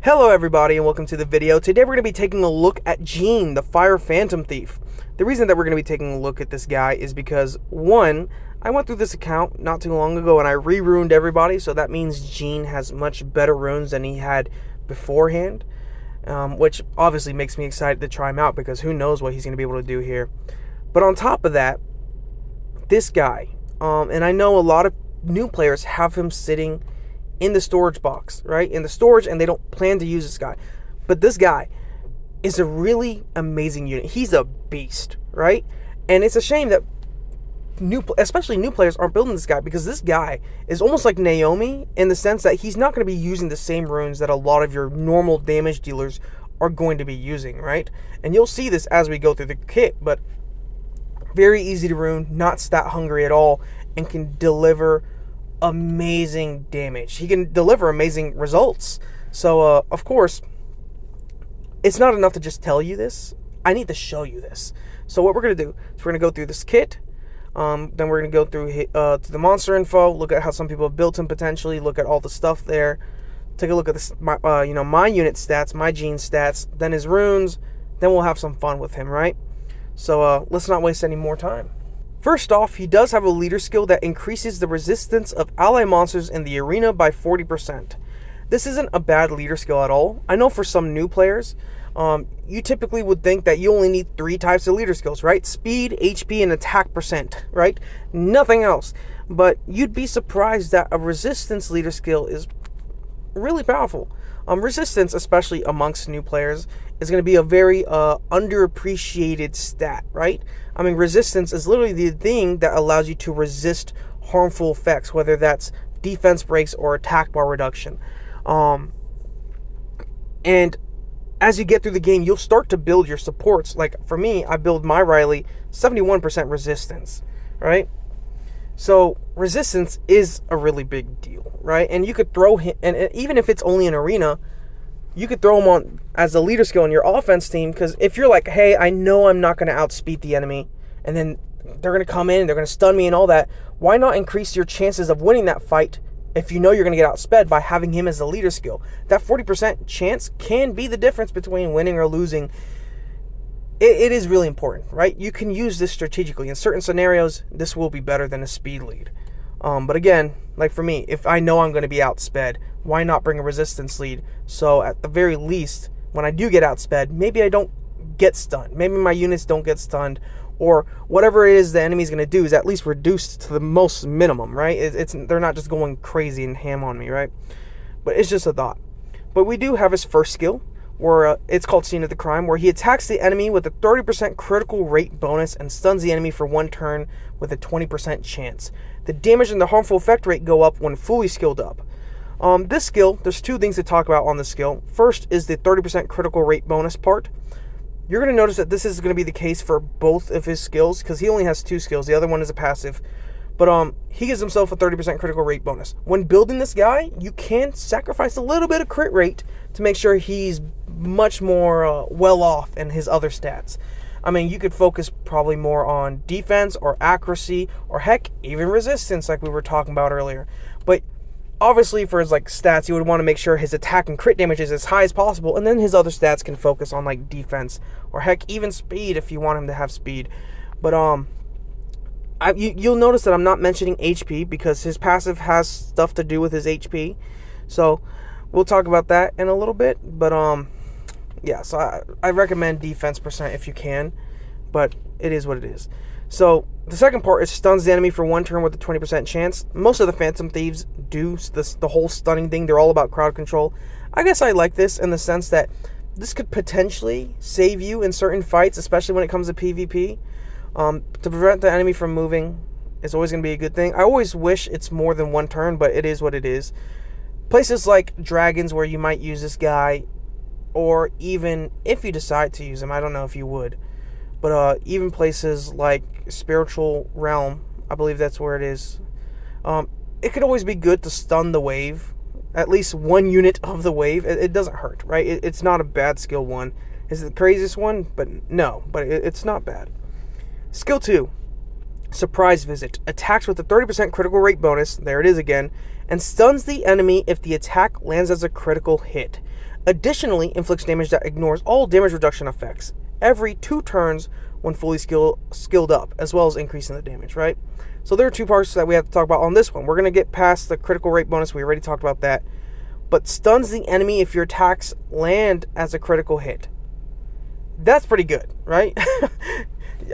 Hello everybody and welcome to the video. Today we're going to be taking a look at Gene, the Fire Phantom Thief. The reason that we're going to be taking a look at this guy is because, one, I went through this account not too long ago and I re-ruined everybody, so that means Gene has much better runes than he had beforehand, which obviously makes me excited to try him out because who knows what he's going to be able to do here. But on top of that, this guy, and I know a lot of new players have him sitting in the storage box, right? In the storage, and they don't plan to use this guy. But this guy is a really amazing unit. He's a beast, right? And it's a shame that especially new players aren't building this guy, because this guy is almost like Naomi in the sense that he's not going to be using the same runes that a lot of your normal damage dealers are going to be using, right? And you'll see this as we go through the kit, but very easy to rune, not stat hungry at all, and can deliver amazing damage. He can deliver amazing results. So of course, it's not enough to just tell you this. I need to show you this. So what we're going to do is we're going to go through this kit. Then we're going to go through to the monster info, look at how some people have built him potentially, look at all the stuff there, take a look at this, my unit stats, my Gene stats, then his runes, then we'll have some fun with him, right? So let's not waste any more time. First off, he does have a leader skill that increases the resistance of ally monsters in the arena by 40%. This isn't a bad leader skill at all. I know for some new players, you typically would think that you only need 3 types of leader skills, right? Speed, HP, and attack percent, right? Nothing else. But you'd be surprised that a resistance leader skill is really powerful. Resistance, especially amongst new players, is going to be a very underappreciated stat, right? I mean, resistance is literally the thing that allows you to resist harmful effects, whether that's defense breaks or attack bar reduction. And as you get through the game, you'll start to build your supports. Like for me, I build my Riley 71% resistance, right? So resistance is a really big deal, right? And you could throw him, and even if it's only an arena, you could throw him on as a leader skill on your offense team, because if you're like, hey, I know I'm not going to outspeed the enemy, and then they're going to come in and they're going to stun me and all that, why not increase your chances of winning that fight if you know you're going to get outsped by having him as a leader skill? That 40% chance can be the difference between winning or losing. It is really important, right? You can use this strategically. In certain scenarios, this will be better than a speed lead. But again, like for me, if I know I'm going to be outsped, why not bring a resistance lead? So at the very least, when I do get outsped, maybe I don't get stunned. Maybe my units don't get stunned, or whatever it is the enemy's going to do is at least reduced to the most minimum, right? They're not just going crazy and ham on me, right? But it's just a thought. But we do have his first skill, where it's called Scene of the Crime, where he attacks the enemy with a 30% critical rate bonus and stuns the enemy for 1 turn with a 20% chance. The damage and the harmful effect rate go up when fully skilled up. This skill, there's 2 things to talk about on this skill. First is the 30% critical rate bonus part. You're going to notice that this is going to be the case for both of his skills, because he only has 2 skills. The other one is a passive. But he gives himself a 30% critical rate bonus. When building this guy, you can sacrifice a little bit of crit rate to make sure he's much more well off in his other stats. I mean, you could focus probably more on defense or accuracy, or heck, even resistance like we were talking about earlier. But obviously for his like stats, you would want to make sure his attack and crit damage is as high as possible, and then his other stats can focus on like defense, or heck, even speed if you want him to have speed. But you'll notice that I'm not mentioning HP, because his passive has stuff to do with his HP. So we'll talk about that in a little bit. But yeah, so I recommend defense percent if you can, but it is what it is. So the second part is stuns the enemy for 1 turn with a 20% chance. Most of the Phantom Thieves do the whole stunning thing. They're all about crowd control. I guess I like this in the sense that this could potentially save you in certain fights, especially when it comes to PvP. To prevent the enemy from moving is always going to be a good thing. I always wish it's more than 1 turn, but it is what it is. Places like dragons where you might use this guy, or even if you decide to use him, I don't know if you would, but even places like Spiritual Realm, I believe that's where it is, it could always be good to stun the wave, at least 1 unit of the wave. It doesn't hurt, right? It's not a bad skill 1. Is it the craziest one? But no, but it's not bad. Skill 2, Surprise Visit. Attacks with a 30% critical rate bonus, there it is again, and stuns the enemy if the attack lands as a critical hit. Additionally, inflicts damage that ignores all damage reduction effects every 2 turns when fully skilled up, as well as increasing the damage, right? So there are 2 parts that we have to talk about on this one. We're going to get past the critical rate bonus. We already talked about that. But stuns the enemy if your attacks land as a critical hit. That's pretty good, right?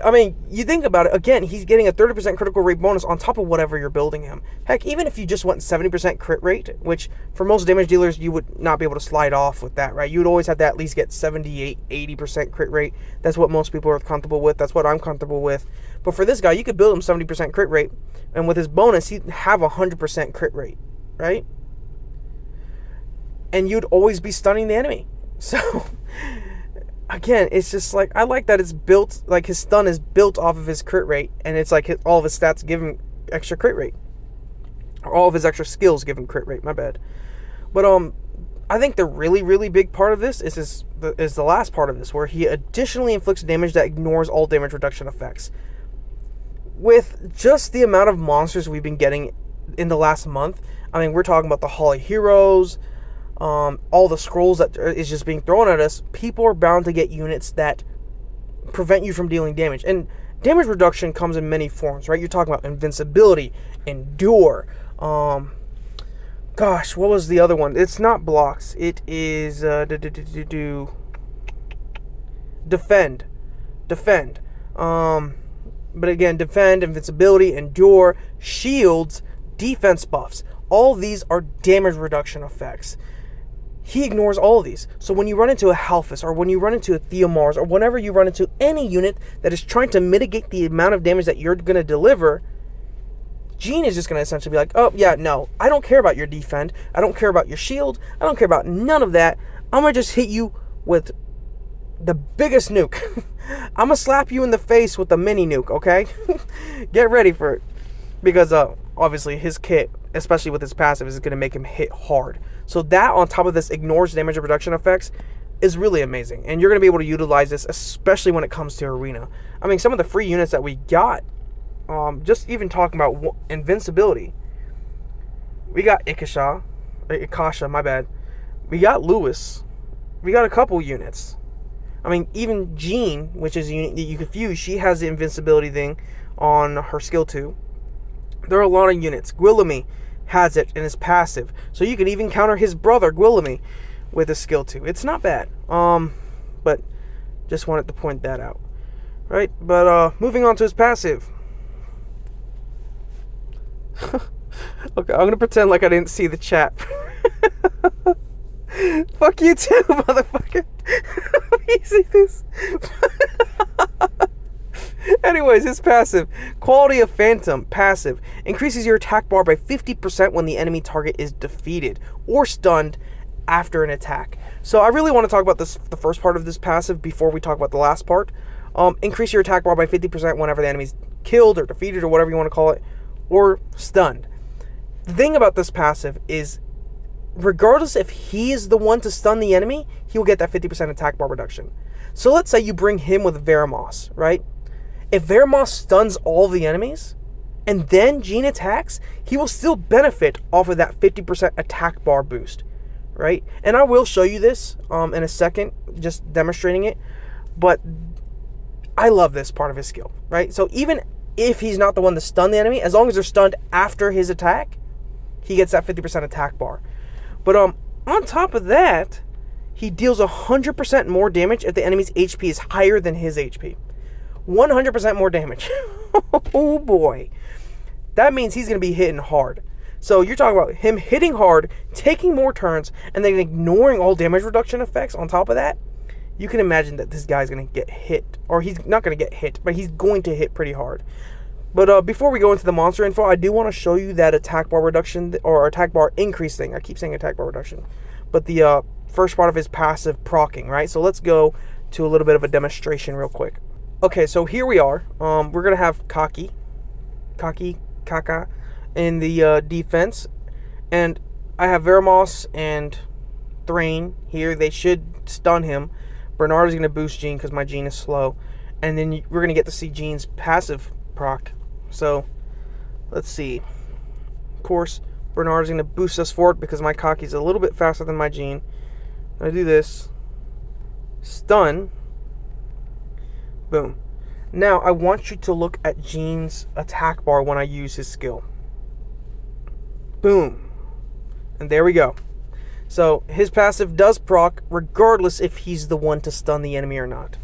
I mean, you think about it, again, he's getting a 30% critical rate bonus on top of whatever you're building him. Heck, even if you just went 70% crit rate, which for most damage dealers, you would not be able to slide off with that, right? You would always have to at least get 78, 80% crit rate. That's what most people are comfortable with. That's what I'm comfortable with. But for this guy, you could build him 70% crit rate, and with his bonus, he'd have 100% crit rate, right? And you'd always be stunning the enemy. So... again, it's just like, I like that it's built, like his stun is built off of his crit rate, and it's like all of his stats give him extra crit rate. Or all of his extra skills give him crit rate, my bad. But I think the really, really big part of this is the last part of this, where he additionally inflicts damage that ignores all damage reduction effects. With just the amount of monsters we've been getting in the last month, I mean, we're talking about the Holly Heroes, all the scrolls that is just being thrown at us, people are bound to get units that prevent you from dealing damage. And damage reduction comes in many forms, right? You're talking about invincibility, endure, gosh, what was the other one? It's not blocks. It is defend. But again, defend, invincibility, endure, shields, defense buffs. All these are damage reduction effects. He ignores all of these. So when you run into a Halphus, or when you run into a Theomars, or whenever you run into any unit that is trying to mitigate the amount of damage that you're going to deliver, Jean is just going to essentially be like, oh, yeah, no, I don't care about your defend. I don't care about your shield. I don't care about none of that. I'm going to just hit you with the biggest nuke. I'm going to slap you in the face with a mini nuke, okay? Get ready for it. Because obviously his kit, especially with his passive, is going to make him hit hard. So that, on top of this ignores damage reduction effects, is really amazing. And you're going to be able to utilize this, especially when it comes to Arena. I mean, some of the free units that we got, just even talking about invincibility. We got Ikasha, my bad. We got Lewis. We got a couple units. I mean, even Jean, which is a unit that you could fuse, she has the invincibility thing on her skill 2. There are a lot of units. Guillaume has it in his passive. So you can even counter his brother, Guillaume, with his skill 2. It's not bad. But just wanted to point that out. Right? But moving on to his passive. Okay, I'm going to pretend like I didn't see the chat. Fuck you too, motherfucker. You see this? Anyways, his passive. Quality of Phantom. Passive. Increases your attack bar by 50% when the enemy target is defeated or stunned after an attack. So I really want to talk about the first part of this passive before we talk about the last part. Increase your attack bar by 50% whenever the enemy's killed or defeated or whatever you want to call it, or stunned. The thing about this passive is, regardless if he is the one to stun the enemy, he will get that 50% attack bar reduction. So let's say you bring him with Veramos, right? If Veramos stuns all the enemies, and then Jean attacks, he will still benefit off of that 50% attack bar boost, right? And I will show you this in a second, just demonstrating it. But I love this part of his skill, right? So even if he's not the one to stun the enemy, as long as they're stunned after his attack, he gets that 50% attack bar. But on top of that, he deals 100% more damage if the enemy's HP is higher than his HP. 100% more damage. Oh boy. That means he's going to be hitting hard. So you're talking about him hitting hard, taking more turns, and then ignoring all damage reduction effects on top of that. You can imagine that this guy's going to get hit. Or he's not going to get hit, but he's going to hit pretty hard. But before we go into the monster info, I do want to show you that attack bar reduction, or attack bar increase thing. I keep saying attack bar reduction. But the first part of his passive proccing, right? So let's go to a little bit of a demonstration real quick. Okay, so here we are. We're going to have Kaka in the defense. And I have Veramos and Thrain here. They should stun him. Bernard is going to boost Jean because my Jean is slow. And then we're going to get to see Jean's passive proc. So, let's see. Of course, Bernard is going to boost us forward because my Kaki's a little bit faster than my Jean. I do this. Stun. Boom. Now, I want you to look at Gene's attack bar when I use his skill. Boom. And there we go. So, his passive does proc regardless if he's the one to stun the enemy or not.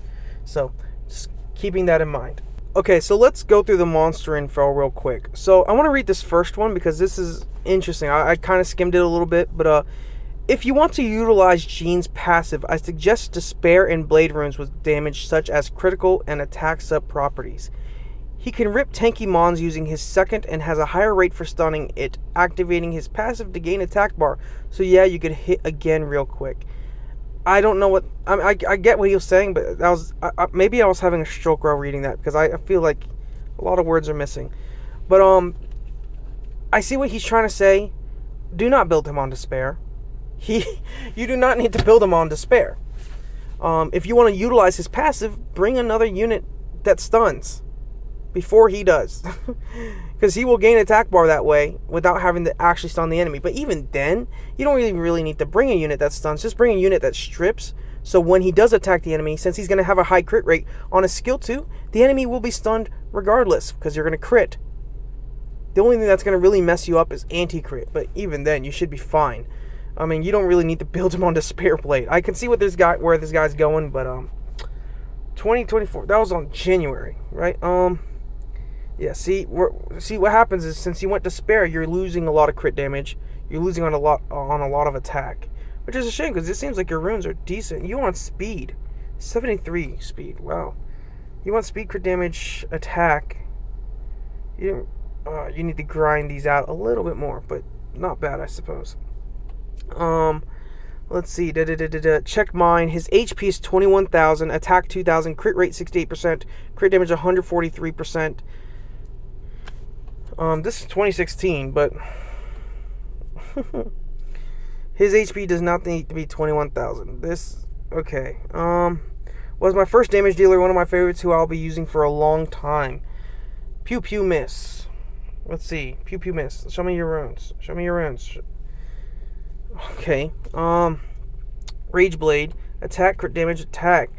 So, just keeping that in mind. Okay, so let's go through the monster info real quick. So, I want to read this first one because this is interesting. I kind of skimmed it a little bit, but if you want to utilize Gene's passive, I suggest Despair and Blade runes with damage such as critical and attack sub properties. He can rip tanky mons using his second and has a higher rate for stunning it, activating his passive to gain attack bar. So yeah, you could hit again real quick. I don't know what... I get what he was saying, but that was maybe I was having a stroke while reading that because I feel like a lot of words are missing. But I see what he's trying to say. Do not build him on Despair. You do not need to build him on Despair. If you want to utilize his passive, bring another unit that stuns before he does. Because he will gain attack bar that way without having to actually stun the enemy. But even then, you don't really need to bring a unit that stuns. Just bring a unit that strips. So when he does attack the enemy, since he's going to have a high crit rate on his skill 2, the enemy will be stunned regardless because you're going to crit. The only thing that's going to really mess you up is anti-crit. But even then, you should be fine. I mean, you don't really need to build him on Despair Blade. I can see where this guy's going, but 2024. That was on January, right? Yeah. See what happens is since you went Despair, you're losing a lot of crit damage. You're losing on a lot of attack, which is a shame because it seems like your runes are decent. You want speed, 73 speed. Wow. You want speed, crit damage, attack. You need to grind these out a little bit more, but not bad, I suppose. Let's see. Check mine. His HP is 21,000, attack 2,000, crit rate 68%, crit damage 143%. This is 2016, but his HP does not need to be 21,000. Okay. Was my first damage dealer, one of my favorites who I'll be using for a long time. Pew Pew Miss. Let's see. Pew Pew Miss. Show me your runes. Okay. Rage Blade, attack, crit damage, attack.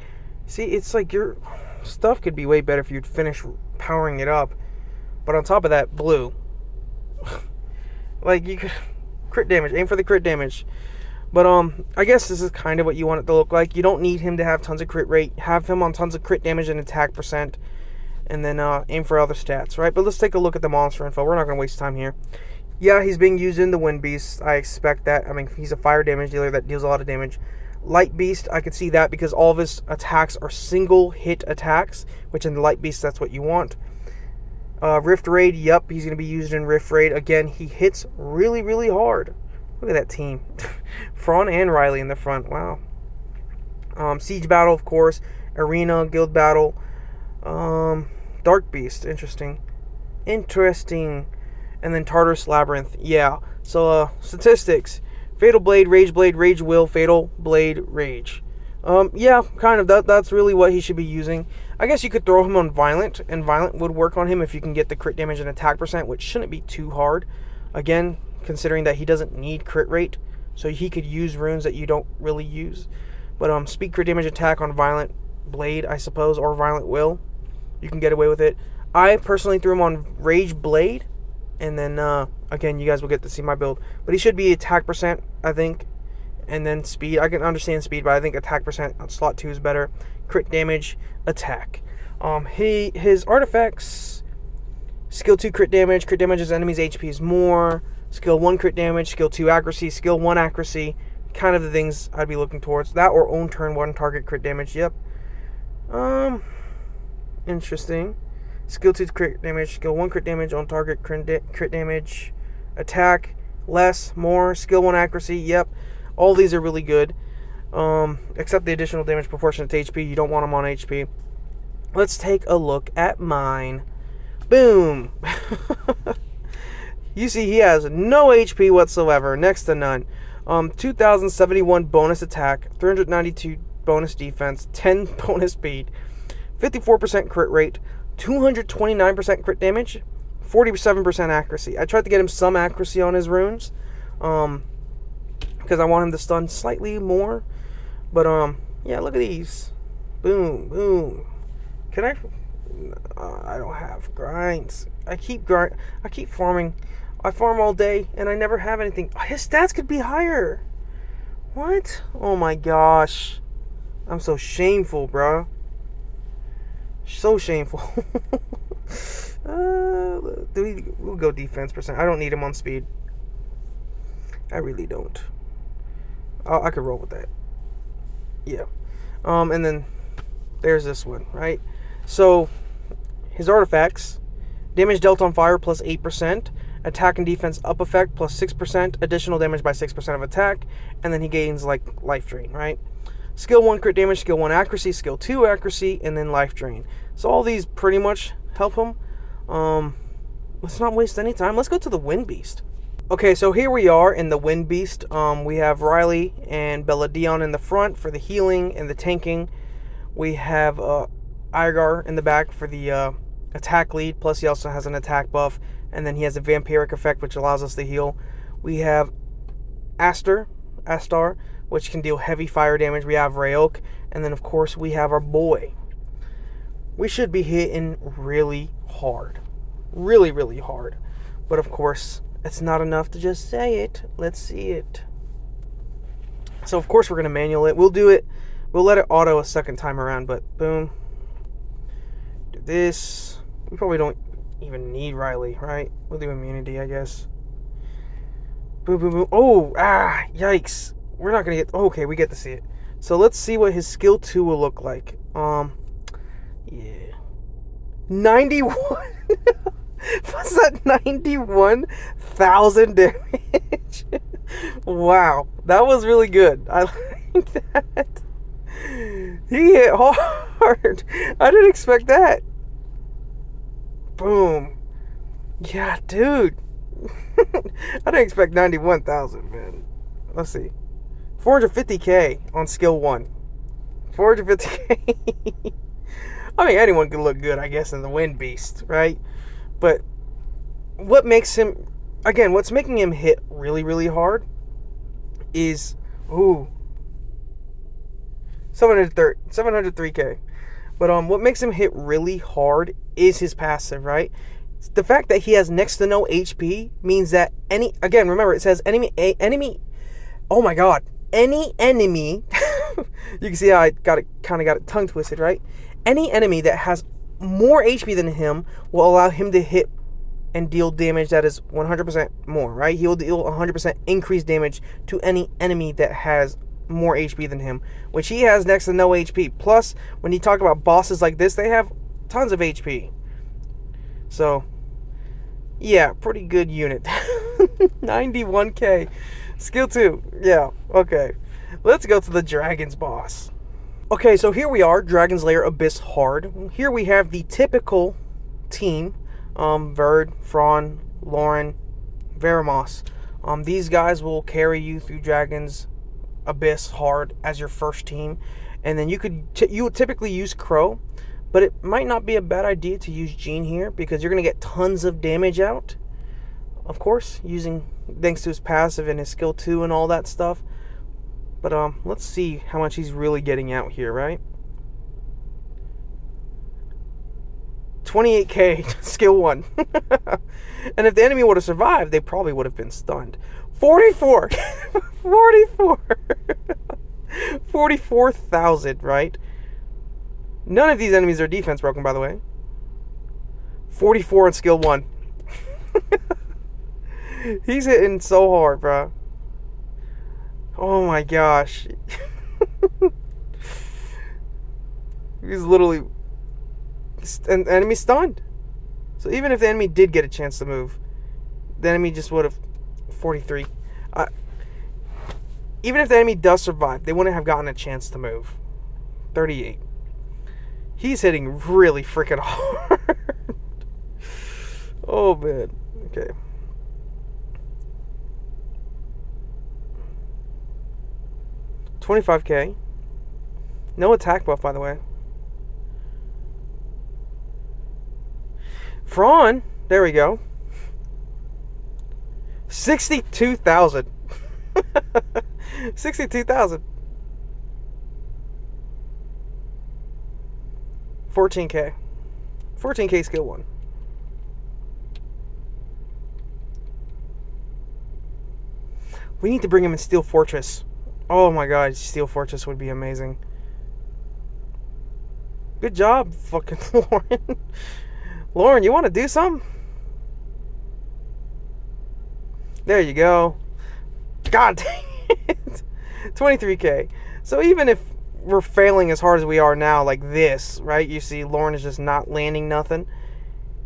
See, it's like your stuff could be way better if you'd finish powering it up. But on top of that, blue. Like you could crit damage, aim for the crit damage. But I guess this is kind of what you want it to look like. You don't need him to have tons of crit rate. Have him on tons of crit damage and attack percent, and then aim for other stats, right? But let's take a look at the monster info. We're not going to waste time here. Yeah, he's being used in the Wind Beast. I expect that. I mean, he's a fire damage dealer that deals a lot of damage. Light Beast, I could see that because all of his attacks are single hit attacks, which in the Light Beast, that's what you want. Rift Raid, yep, he's going to be used in Rift Raid. Again, he hits really, really hard. Look at that team. Fron and Riley in the front. Wow. Siege Battle, of course. Arena, Guild Battle. Dark Beast, interesting. And then Tartarus Labyrinth. Yeah. So, statistics. Fatal Blade, Rage Will, Fatal Blade, Rage. Yeah, kind of. That's really what he should be using. I guess you could throw him on Violent, and Violent would work on him if you can get the crit damage and attack percent, which shouldn't be too hard. Again, considering that he doesn't need crit rate, so he could use runes that you don't really use. But speed, crit damage, attack on Violent Blade, I suppose, or Violent Will. You can get away with it. I personally threw him on Rage Blade, and then, again, you guys will get to see my build. But he should be attack percent, I think. And then speed. I can understand speed, but I think attack percent on slot 2 is better. Crit damage, attack. His artifacts, skill 2 crit damages enemies' HP is more. Skill 1 crit damage, skill 2 accuracy, skill 1 accuracy. Kind of the things I'd be looking towards. That or own turn 1 target crit damage, yep. Interesting. Skill 2 crit damage, skill 1 crit damage, on target crit damage, attack, less, more, skill 1 accuracy, yep. All these are really good, except the additional damage proportionate to HP. You don't want them on HP. Let's take a look at mine. Boom! You see he has no HP whatsoever, next to none. 2,071 bonus attack, 392 bonus defense, 10 bonus speed, 54% crit rate, 229% crit damage, 47% accuracy. I tried to get him some accuracy on his runes, because I want him to stun slightly more. But yeah, look at these. Boom, boom. Can I? I don't have grinds. I keep farming. I farm all day and I never have anything. His stats could be higher. What? Oh my gosh. I'm so shameful, bro. So shameful. We'll go defense percent. I don't need him on speed. I really don't. I could roll with that. Yeah. And then there's this one, right? So his artifacts: damage dealt on fire plus 8%, attack and defense up effect plus 6%, additional damage by 6% of attack, and then he gains like life drain, right? Skill 1 crit damage, skill 1 accuracy, skill 2 accuracy, and then life drain. So all these pretty much help him. Let's not waste any time. Let's go to the Wind Beast. Okay, so here we are in the Wind Beast. We have Riley and Bella Dion in the front for the healing and the tanking. We have Igar in the back for the attack lead, plus he also has an attack buff, and then he has a vampiric effect which allows us to heal. We have Astar, which can deal heavy fire damage. We have Rayok, and then of course we have our boy. We should be hitting really hard. Really, really hard. But of course, it's not enough to just say it. Let's see it. So of course we're going to manual it. We'll do it. We'll let it auto a second time around, but boom. Do this. We probably don't even need Riley, right? We'll do immunity, I guess. Boom, boom, boom. Oh, yikes. We're not going to get... Okay, we get to see it. So let's see what his skill 2 will look like. Yeah. 91. What's that? 91,000 damage. Wow. That was really good. I like that. He hit hard. I didn't expect that. Boom. Yeah, dude. I didn't expect 91,000, man. Let's see. 450k on skill 1. 450k. I mean, anyone can look good, I guess, in the Wind Beast, right? But what makes him... Again, what's making him hit really, really hard is... Ooh. 703k. But what makes him hit really hard is his passive, right? The fact that he has next to no HP means that any... Again, remember, it says enemy... Oh my god. Any enemy... You can see how I kind of got it tongue twisted, right? Any enemy that has more HP than him will allow him to hit and deal damage that is 100% more, right? He'll deal 100% increased damage to any enemy that has more HP than him, which he has next to no HP. Plus, when you talk about bosses like this, they have tons of HP. So, yeah, pretty good unit. 91k. Skill 2. Yeah, okay. Let's go to the Dragon's boss. Okay, so here we are, Dragon's Lair Abyss Hard. Here we have the typical team. Verd, Fron, Lauren, Veramos. These guys will carry you through Dragon's Abyss Hard as your first team. And then you would typically use Crow, but it might not be a bad idea to use Jean here because you're going to get tons of damage out. Of course, thanks to his passive and his skill 2 and all that stuff. But let's see how much he's really getting out here, right? 28k, skill 1. And if the enemy would have survived, they probably would have been stunned. 44. 44. 44,000, right? None of these enemies are defense broken, by the way. 44 on skill 1. He's hitting so hard, bro. Oh my gosh. He's literally... An enemy stunned. So even if the enemy did get a chance to move, the enemy just would have... 43. Even if the enemy does survive, they wouldn't have gotten a chance to move. 38. He's hitting really freaking hard. Oh man. Okay. $25k. No attack buff, by the way. Fron, there we go. 62,000. 62,000. 14k. 14k skill 1. We need to bring him in Steel Fortress. Oh my god, Steel Fortress would be amazing. Good job, fucking Lauren. Lauren, you want to do something? There you go. God dang it. 23k. So even if we're failing as hard as we are now, like this, right? You see Lauren is just not landing nothing.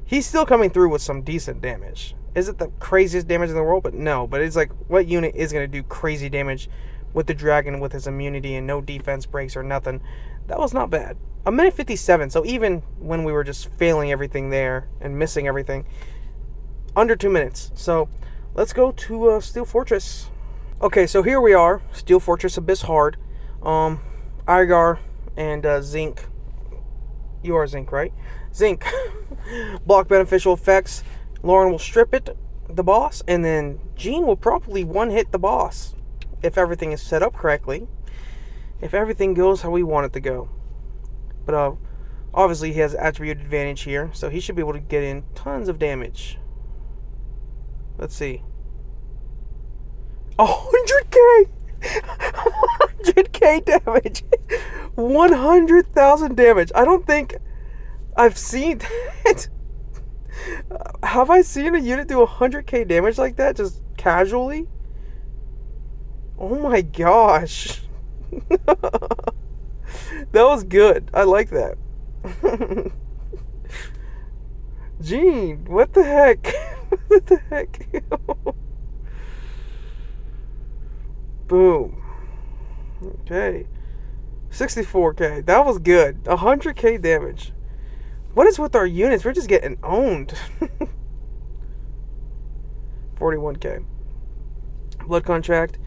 He's still coming through with some decent damage. Is it the craziest damage in the world? But no. But it's like, what unit is going to do crazy damage with the dragon with his immunity and no defense breaks or nothing? That was not bad. A minute 57. So even when we were just failing everything there and missing everything, under 2 minutes. So let's go to Steel Fortress. Okay, so here we are. Steel Fortress Abyss Hard. Igar and Zinc. You are Zinc, right? Zinc. Block beneficial effects. Lauren will strip it, the boss, and then Jean will probably one-hit the boss if everything is set up correctly. If everything goes how we want it to go. But obviously he has attribute advantage here, so he should be able to get in tons of damage. Let's see. 100k! 100k damage! 100,000 damage. I don't think I've seen that. Have I seen a unit do 100k damage like that, just casually? Oh my gosh. That was good. I like that. Jean, what the heck? What the heck? Boom. Okay. 64k. That was good. 100k damage. What is with our units? We're just getting owned. 41k. Blood contract.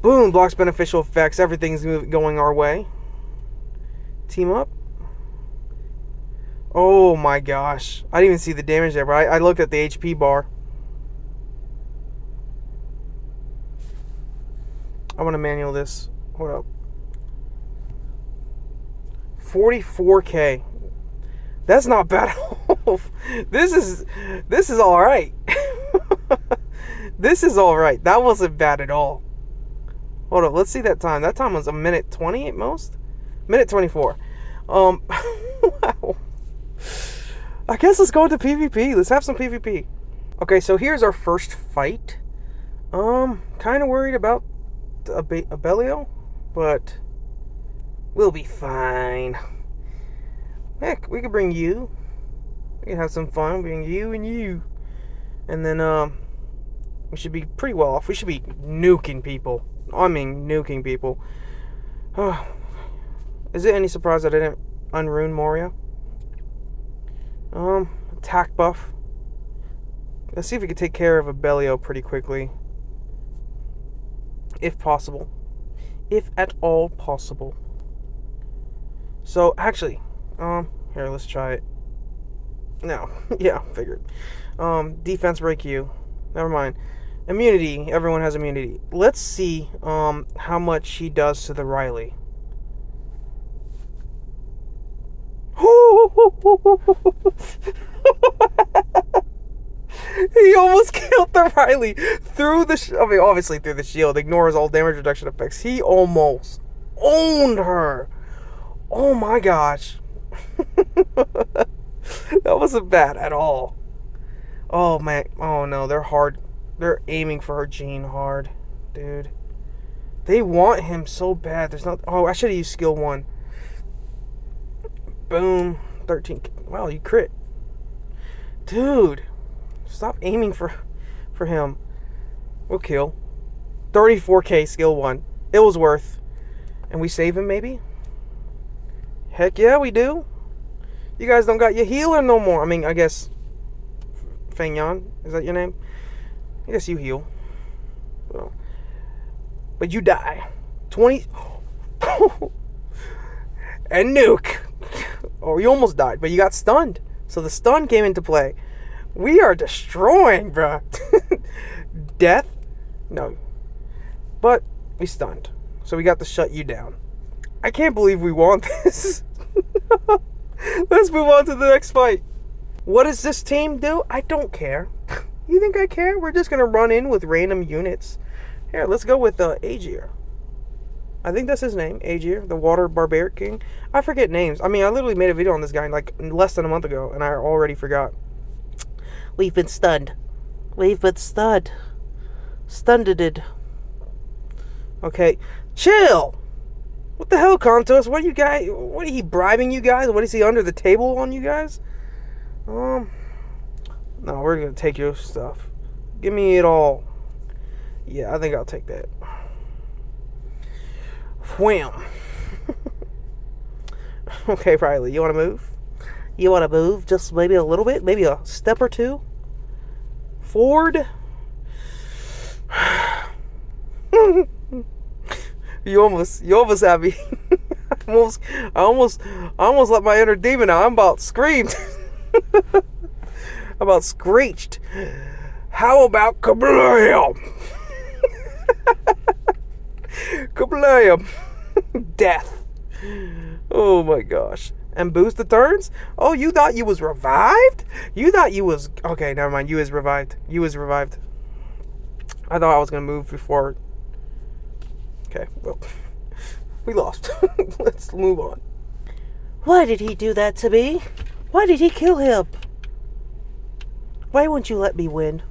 Boom. Blocks beneficial effects. Everything's going our way. Team up. Oh my gosh. I didn't even see the damage there, but I looked at the HP bar. I want to manual this. Hold up. 44k. That's not bad at all. This is all right. This is all right. That wasn't bad at all. Hold up. Let's see that time. That time was a minute 20 at most. Minute 24. Wow. I guess let's go into PvP. Let's have some PvP. Okay, so here's our first fight. Kind of worried about a Bellio, but we'll be fine. Heck, we could bring you. We could have some fun, bring you and you. And then, we should be pretty well off. We should be nuking people. I mean, nuking people. Is it any surprise that I didn't unrune Moria? Attack buff. Let's see if we can take care of a Bellio pretty quickly. If possible. If at all possible. So, actually, here, let's try it. No. Yeah, figured. Defense break you. Never mind. Immunity. Everyone has immunity. Let's see, how much he does to the Riley. He almost killed the Riley through the I mean, obviously through the shield. Ignores all damage reduction effects. He almost owned her. Oh my gosh. That wasn't bad at all. Oh man. Oh no, they're hard. They're aiming for her Jean hard, dude. They want him so bad. There's not. Oh, I should have used skill 1. Boom. 13. Wow, you crit. Dude. Stop aiming for him. We'll kill. 34k skill 1. It was worth. And we save him maybe? Heck yeah, we do. You guys don't got your healer no more. I mean, I guess Feng Yan, is that your name? I guess you heal. Well, but you die. 20 and nuke. Oh, you almost died, but you got stunned. So the stun came into play. We are destroying, bruh. Death? No. But we stunned. So we got to shut you down. I can't believe we won this. Let's move on to the next fight. What does this team do? I don't care. You think I care? We're just gonna run in with random units. Here, let's go with Aegir. I think that's his name, Aegir, the Water Barbaric King. I forget names. I mean, I literally made a video on this guy like less than a month ago, and I already forgot. We've been stunned. We've been stunned. Stunned. Okay, chill. What the hell, Contos? What are you guys? What are he bribing you guys? What is he under the table on you guys? No, we're gonna take your stuff. Give me it all. Yeah, I think I'll take that. Wham. Okay, Riley, you want to move? You want to move just maybe a little bit? Maybe a step or two? Forward? You almost had me. I almost let my inner demon out. I'm about screamed. About screeched. How about kablam? Kablam. Death. Oh my gosh. And boost the turns? Oh, you thought you was revived? You thought you was... Okay, never mind. You was revived. I thought I was going to move before... Okay, well... We lost. Let's move on. Why did he do that to me? Why did he kill him? Why won't you let me win?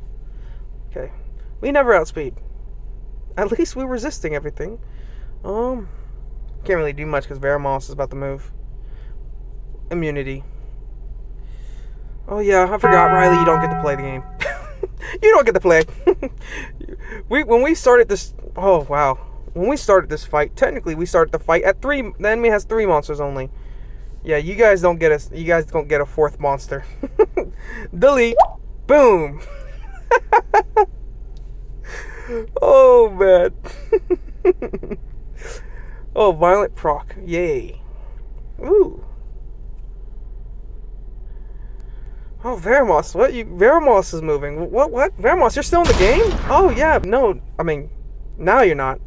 Okay. We never outspeed. At least we're resisting everything. Can't really do much because Veramos is about to move. Immunity. Oh yeah, I forgot, Riley, you don't get to play the game. You don't get to play. When we started this... Oh, wow. When we started this fight, technically we started the fight at 3. The enemy has 3 monsters only. Yeah, you guys don't get a 4th monster. Delete. Boom. Oh, man. Oh, violent proc. Yay. Ooh. Oh, Veramos. Veramos is moving. What? Veramos, you're still in the game? Oh, yeah. No, I mean, now you're not.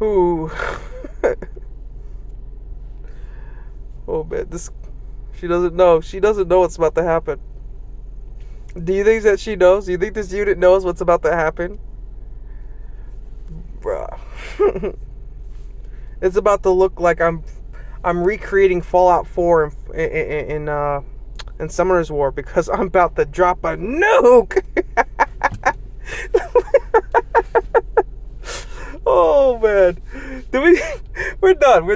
Ooh. Oh, man. She doesn't know. She doesn't know what's about to happen. Do you think that she knows? Do you think this unit knows what's about to happen? Bruh. It's about to look like I'm recreating Fallout 4 in Summoner's War because I'm about to drop a nuke. Oh man. We're done.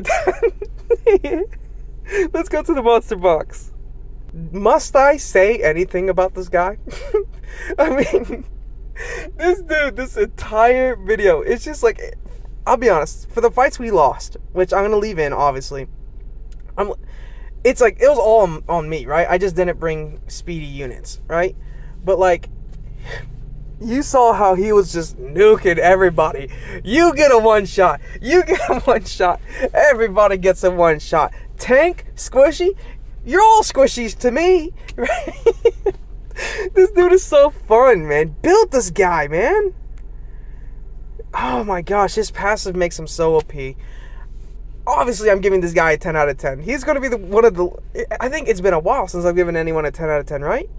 Let's go to the monster box. Must I say anything about this guy? I mean, this dude, this entire video, it's just like, I'll be honest, for the fights we lost, which I'm going to leave in, obviously, it's like, it was all on me, right? I just didn't bring speedy units, right? But like, you saw how he was just nuking everybody. You get a one-shot. You get a one-shot. Everybody gets a one-shot. Tank, squishy, you're all squishies to me, right? This dude is so fun, man. Build this guy, man. Oh my gosh, his passive makes him so OP. Obviously, I'm giving this guy a 10 out of 10. He's going to be one of the... I think it's been a while since I've given anyone a 10 out of 10, right?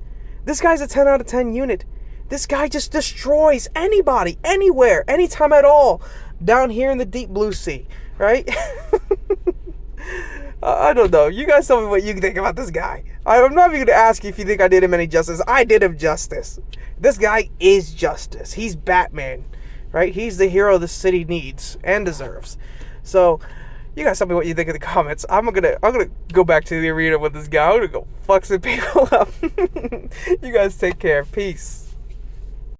This guy's a 10 out of 10 unit. This guy just destroys anybody, anywhere, anytime at all, down here in the deep blue sea, right? I don't know. You guys tell me what you think about this guy. I'm not even going to ask you if you think I did him any justice. I did him justice. This guy is justice. He's Batman, right? He's the hero the city needs and deserves. So, you guys tell me what you think in the comments. I'm gonna go back to the arena with this guy. I'm gonna go fuck some people up. You guys take care. Peace.